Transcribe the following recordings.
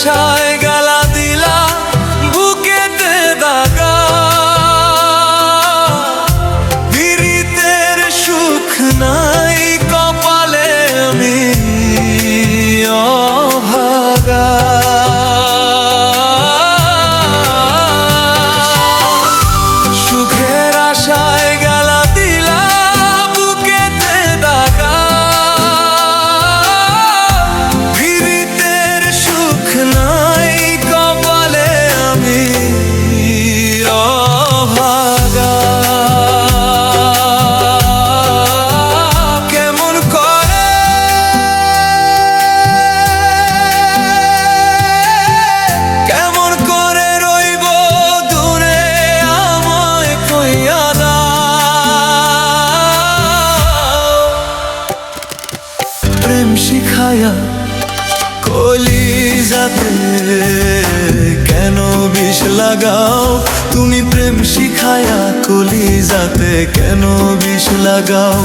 আশায় গালা দিলা বুকেতে দাগা, পীড়িতের সুখ নাই কপালে আমি অভাগা। সুখের আশায় গালা দিলা বুকেতে দাগা, পীড়িতের সুখ নাই কপালে আমি অভাগা। কেমন করে রইব দূরে আমায় কইয়া দাও, প্রেম শিখায়া কলিজাতে কেন বিষ লাগাও তুমি, প্রেম শিখায়া কলিজাতে কেন বিষ লাগাও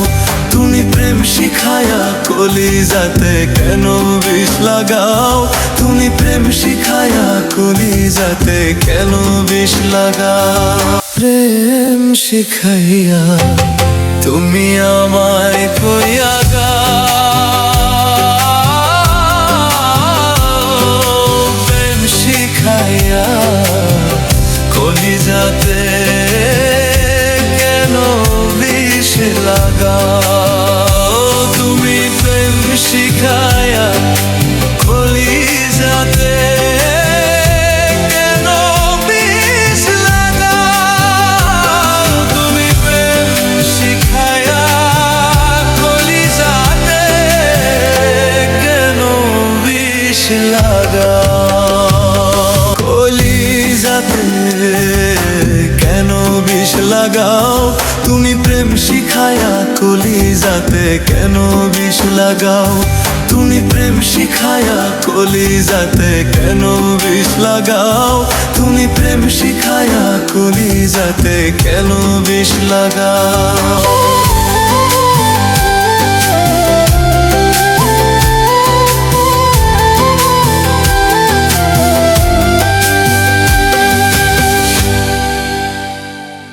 তুমি, প্রেম শিখায়া কলিজাতে কেন বিষ লাগাও তুমি, প্রেম শিখায়া কলিজাতে কেন বিষ লাগাও। প্রেম শিখাইয়া তুমি আমায় কইয়া গাও, প্রেম শিখাইয়া কলিজাতে কেন বিষ লাগাও তুমি, প্রেম শিখায়া কলিজাতে কেন বিষ লাগাও তুমি, প্রেম শিখায়া কলিজাতে কেন বিষ লাগাও, কলিজাতে কেন বিষ লাগাও তুমি, প্রেম শিখায়া কলিজাতে কেন বিষ লাগাও তুমি, প্রেম শিখায়া কলিজাতে কেন বিষ লাগাও তুমি, প্রেম শিখায়া কলিজাতে কেন বিষ লাগাও।